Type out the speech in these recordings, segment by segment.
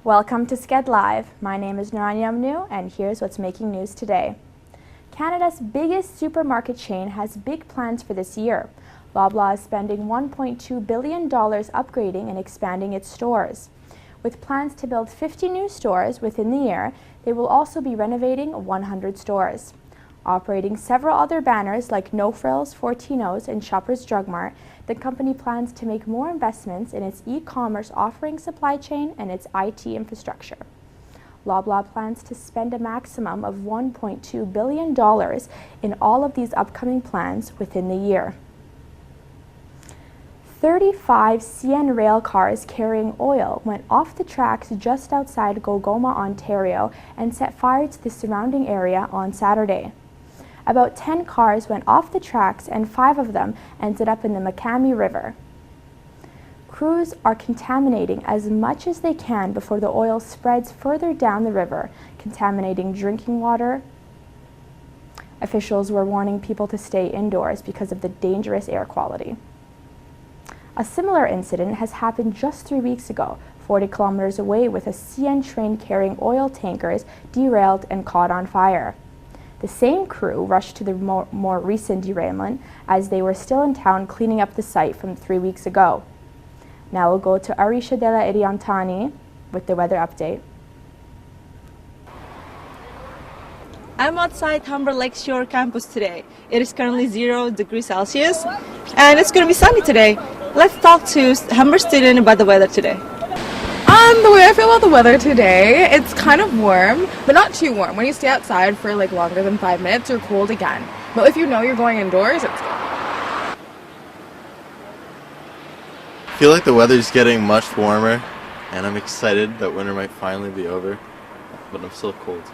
Welcome to Skedlive. My name is Nuran Yamnu, and here's what's making news today. Canada's biggest supermarket chain has big plans for this year. Loblaw is spending $1.2 billion upgrading and expanding its stores. With plans to build 50 new stores within the year, they will also be renovating 100 stores. Operating several other banners like No Frills, Fortinos, and Shoppers Drug Mart, the company plans to make more investments in its e-commerce offering supply chain and its IT infrastructure. Loblaw plans to spend a maximum of $1.2 billion in all of these upcoming plans within the year. 35 CN rail cars carrying oil went off the tracks just outside Gogoma, Ontario, and set fire to the surrounding area on Saturday. About 10 cars went off the tracks and 5 of them ended up in the Macami River. Crews are contaminating as much as they can before the oil spreads further down the river, contaminating drinking water. Officials were warning people to stay indoors because of the dangerous air quality. A similar incident has happened just 3 weeks ago, 40 kilometers away, with a CN train carrying oil tankers derailed and caught on fire. The same crew rushed to the more recent derailment as they were still in town cleaning up the site from 3 weeks ago. Now we'll go to Arisha Della Iriantani with the weather update. I'm outside Humber Lakeshore campus today. It is currently 0 degrees Celsius and it's going to be sunny today. Let's talk to Humber student about the weather today. The way I feel about the weather today, it's kind of warm, but not too warm. When you stay outside for longer than 5 minutes, you're cold again. But if you know you're going indoors, it's good. I feel like the weather's getting much warmer, and I'm excited that winter might finally be over, but I'm still cold.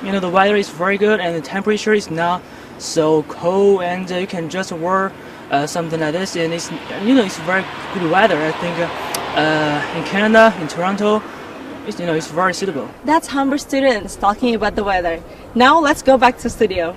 The weather is very good and the temperature is not so cold, and you can just wear something like this, and it's it's very good weather. I think in Canada, in Toronto, it's very suitable. That's Humber students talking about the weather. Now let's go back to studio.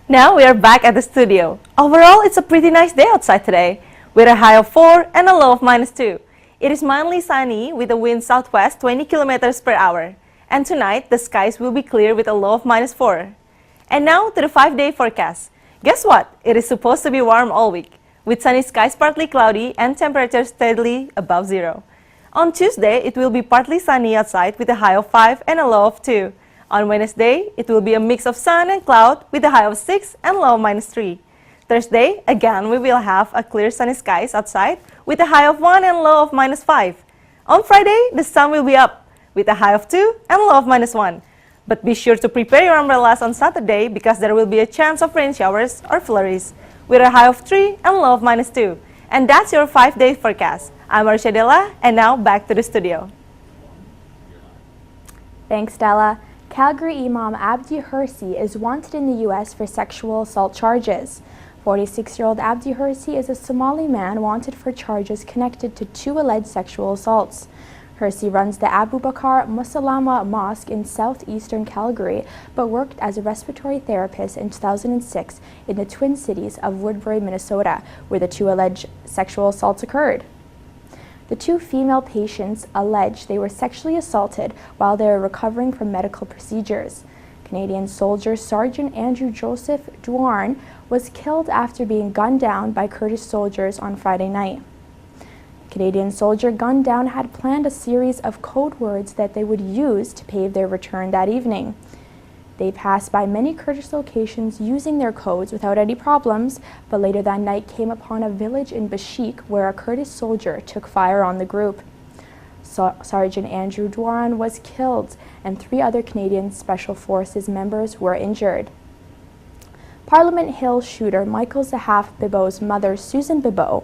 Now we are back at the studio. Overall, it's a pretty nice day outside today, with a high of 4 and a low of -2. It is mildly sunny with a wind southwest 20 kilometers per hour. And tonight, the skies will be clear with a low of -4. And now to the 5-day forecast. Guess what? It is supposed to be warm all week, with sunny skies partly cloudy and temperatures steadily above 0. On Tuesday, it will be partly sunny outside with a high of 5 and a low of 2. On Wednesday, it will be a mix of sun and cloud with a high of 6 and low of -3. Thursday, again, we will have a clear sunny skies outside with a high of 1 and low of -5. On Friday, the sun will be up with a high of 2 and low of -1. But be sure to prepare your umbrellas on Saturday because there will be a chance of rain showers or flurries with a high of 3 and low of -2. And that's your 5-day forecast. I'm Arisha Della, and now back to the studio. Thanks, Della. Calgary Imam Abdi Hirsi is wanted in the U.S. for sexual assault charges. 46-year-old Abdi Hirsi is a Somali man wanted for charges connected to 2 alleged sexual assaults. Hirsi runs the Abu Bakr Musalama Mosque in southeastern Calgary, but worked as a respiratory therapist in 2006 in the Twin Cities of Woodbury, Minnesota, where the 2 alleged sexual assaults occurred. The 2 female patients allege they were sexually assaulted while they were recovering from medical procedures. Canadian soldier Sergeant Andrew Joseph Douarn was killed after being gunned down by Kurdish soldiers on Friday night. Canadian soldier gunned down had planned a series of code words that they would use to pave their return that evening. They passed by many Kurdish locations using their codes without any problems, but later that night came upon a village in Bashik where a Kurdish soldier took fire on the group. Sergeant Andrew Douarn was killed and 3 other Canadian Special Forces members were injured. Parliament Hill shooter Michael Zahaf Bibeau's mother, Susan Bibeau,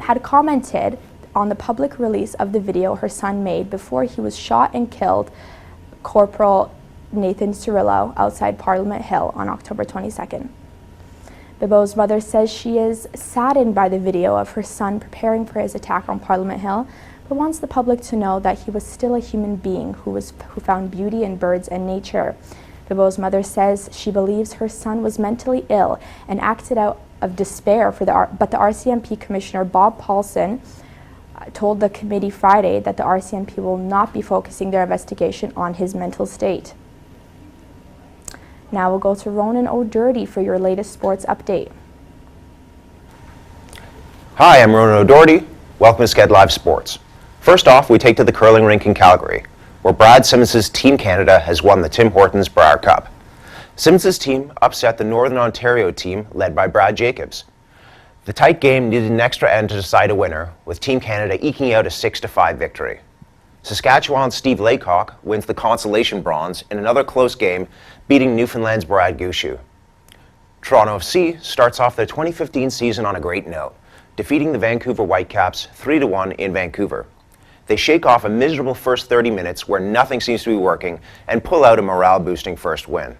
had commented on the public release of the video her son made before he was shot and killed, Corporal Nathan Cirillo, outside Parliament Hill on October 22nd. Bibeau's mother says she is saddened by the video of her son preparing for his attack on Parliament Hill, but wants the public to know that he was still a human being who found beauty in birds and nature. Bibeau's mother says she believes her son was mentally ill and acted out of despair but the RCMP Commissioner Bob Paulson told the committee Friday that the RCMP will not be focusing their investigation on his mental state. Now we'll go to Ronan O'Doherty for your latest sports update. Hi, I'm Ronan O'Doherty. Welcome to Skedlive Sports. First off, we take to the curling rink in Calgary, where Brad Simmons' Team Canada has won the Tim Hortons Brier Cup. Simmons' team upset the Northern Ontario team led by Brad Jacobs. The tight game needed an extra end to decide a winner, with Team Canada eking out a 6-5 victory. Saskatchewan's Steve Laycock wins the consolation bronze in another close game, beating Newfoundland's Brad Gushue. Toronto FC starts off their 2015 season on a great note, defeating the Vancouver Whitecaps 3-1 in Vancouver. They shake off a miserable first 30 minutes where nothing seems to be working and pull out a morale-boosting first win.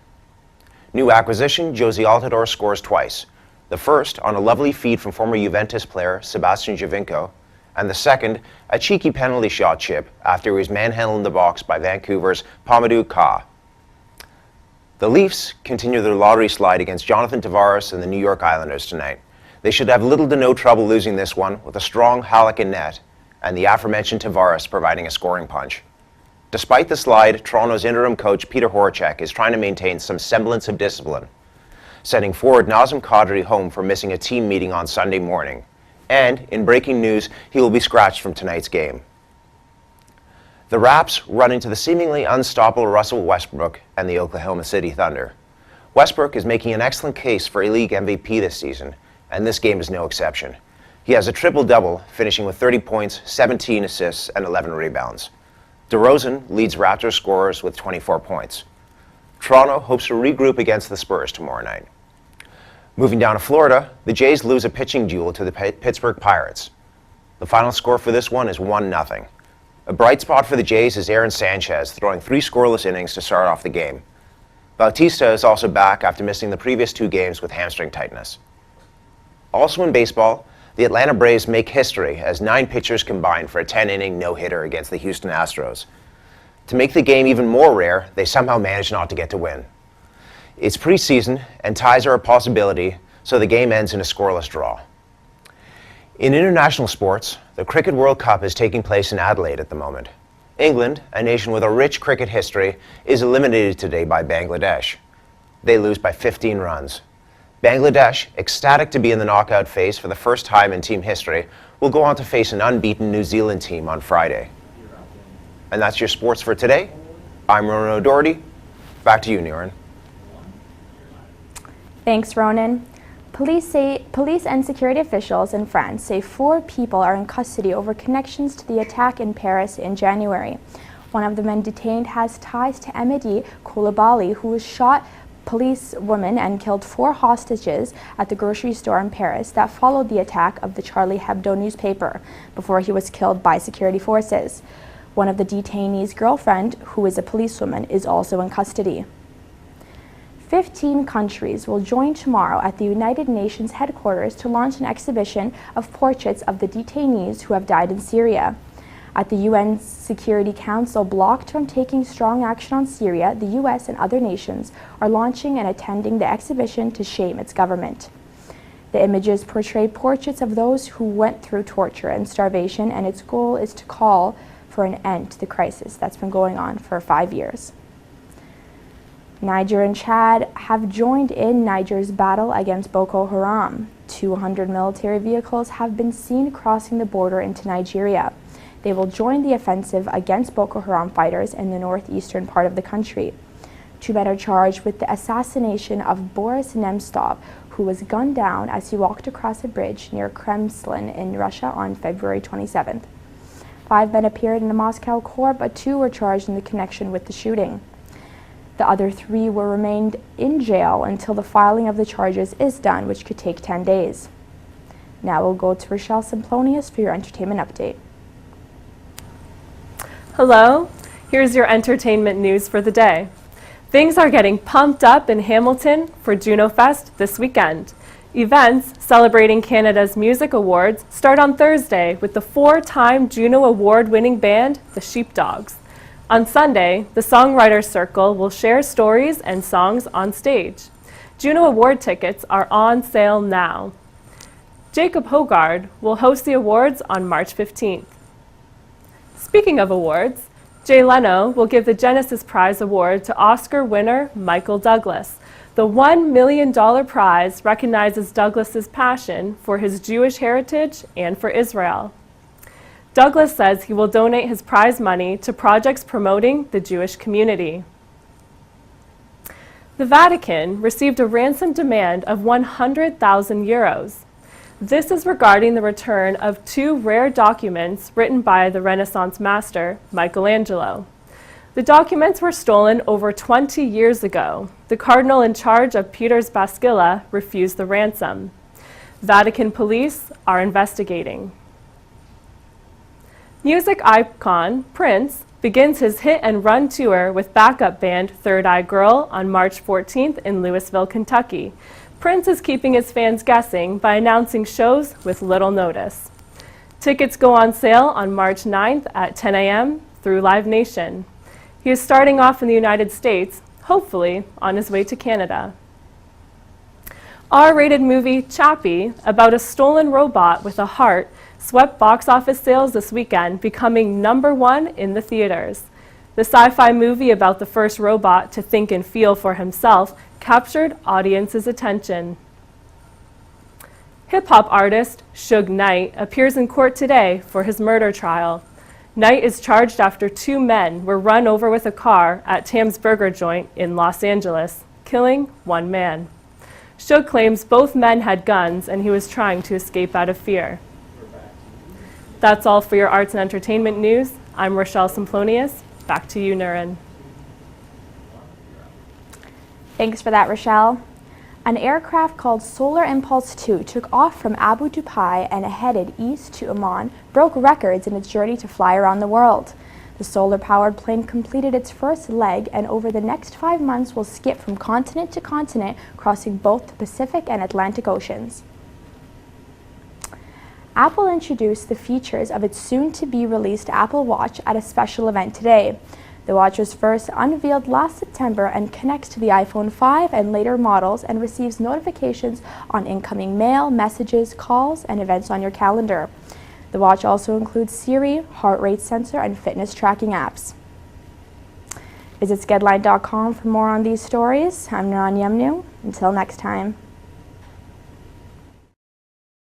New acquisition Josie Altidore scores twice, the first on a lovely feed from former Juventus player Sebastian Giovinco, and the second a cheeky penalty shot chip after he was manhandled in the box by Vancouver's Pamadou Ka. The Leafs continue their lottery slide against Jonathan Tavares and the New York Islanders tonight. They should have little to no trouble losing this one with a strong Halleck in net and the aforementioned Tavares providing a scoring punch. Despite the slide, Toronto's interim coach Peter Horacek is trying to maintain some semblance of discipline, sending forward Nazem Kadri home for missing a team meeting on Sunday morning. And, in breaking news, he will be scratched from tonight's game. The Raps run into the seemingly unstoppable Russell Westbrook and the Oklahoma City Thunder. Westbrook is making an excellent case for a league MVP this season, and this game is no exception. He has a triple-double, finishing with 30 points, 17 assists, and 11 rebounds. DeRozan leads Raptors scorers with 24 points. Toronto hopes to regroup against the Spurs tomorrow night. Moving down to Florida, the Jays lose a pitching duel to the Pittsburgh Pirates. The final score for this one is 1-0. A bright spot for the Jays is Aaron Sanchez, throwing 3 scoreless innings to start off the game. Bautista is also back after missing the previous 2 games with hamstring tightness. Also in baseball, the Atlanta Braves make history as 9 pitchers combined for a 10-inning no-hitter against the Houston Astros. To make the game even more rare, they somehow managed not to get to win. It's preseason, and ties are a possibility, so the game ends in a scoreless draw. In international sports, the Cricket World Cup is taking place in Adelaide at the moment. England, a nation with a rich cricket history, is eliminated today by Bangladesh. They lose by 15 runs. Bangladesh, ecstatic to be in the knockout phase for the first time in team history, will go on to face an unbeaten New Zealand team on Friday. And that's your sports for today. I'm Ronan O'Doherty. Back to you, Niran. Thanks, Ronan. Police and security officials in France say 4 people are in custody over connections to the attack in Paris in January. One of the men detained has ties to Emedi Koulibaly, who was shot policewoman and killed 4 hostages at the grocery store in Paris that followed the attack of the Charlie Hebdo newspaper before he was killed by security forces. One of the detainees' girlfriend, who is a policewoman, is also in custody. 15 countries will join tomorrow at the United Nations headquarters to launch an exhibition of portraits of the detainees who have died in Syria. At the UN Security Council blocked from taking strong action on Syria, the US and other nations are launching and attending the exhibition to shame its government. The images portray portraits of those who went through torture and starvation, and its goal is to call for an end to the crisis that's been going on for 5 years. Niger and Chad have joined in Niger's battle against Boko Haram. 200 military vehicles have been seen crossing the border into Nigeria. They will join the offensive against Boko Haram fighters in the northeastern part of the country. 2 men are charged with the assassination of Boris Nemtsov, who was gunned down as he walked across a bridge near Kremlin in Russia on February 27th. 5 men appeared in the Moscow court, but 2 were charged in the connection with the shooting. The other 3 will remain in jail until the filing of the charges is done, which could take 10 days. Now we'll go to Rochelle Semplonius for your entertainment update. Hello, here's your entertainment news for the day. Things are getting pumped up in Hamilton for Juno Fest this weekend. Events celebrating Canada's Music Awards start on Thursday with the 4-time Juno Award-winning band, the Sheepdogs. On Sunday, the Songwriters Circle will share stories and songs on stage. Juno Award tickets are on sale now. Jacob Hogard will host the awards on March 15th. Speaking of awards, Jay Leno will give the Genesis Prize Award to Oscar winner Michael Douglas. The $1 million prize recognizes Douglas's passion for his Jewish heritage and for Israel. Douglas says he will donate his prize money to projects promoting the Jewish community. The Vatican received a ransom demand of 100,000 euros. This is regarding the return of 2 rare documents written by the Renaissance master, Michelangelo. The documents were stolen over 20 years ago. The cardinal in charge of Peter's Basilica refused the ransom. Vatican police are investigating. Music icon Prince begins his hit and run tour with backup band Third Eye Girl on March 14th in Louisville, Kentucky. Prince is keeping his fans guessing by announcing shows with little notice. Tickets go on sale on March 9th at 10 a.m. through Live Nation. He is starting off in the United States, hopefully on his way to Canada. R-rated movie Chappie, about a stolen robot with a heart, swept box office sales this weekend, becoming #1 in the theaters. The sci-fi movie about the first robot to think and feel for himself captured audiences' attention. Hip-hop artist Suge Knight appears in court today for his murder trial. Knight is charged after 2 men were run over with a car at Tam's Burger Joint in Los Angeles, killing 1 man. Suge claims both men had guns and he was trying to escape out of fear. That's all for your arts and entertainment news. I'm Rochelle Simplonius. Back to you, Nurin. Thanks for that, Rochelle. An aircraft called Solar Impulse 2 took off from Abu Dhabi and headed east to Oman, broke records in its journey to fly around the world. The solar-powered plane completed its first leg and over the next 5 months will skip from continent to continent, crossing both the Pacific and Atlantic Oceans. Apple introduced the features of its soon-to-be-released Apple Watch at a special event today. The watch was first unveiled last September and connects to the iPhone 5 and later models and receives notifications on incoming mail, messages, calls, and events on your calendar. The watch also includes Siri, heart rate sensor, and fitness tracking apps. Visit skedline.com for more on these stories. I'm Nuran Yemnu. Until next time.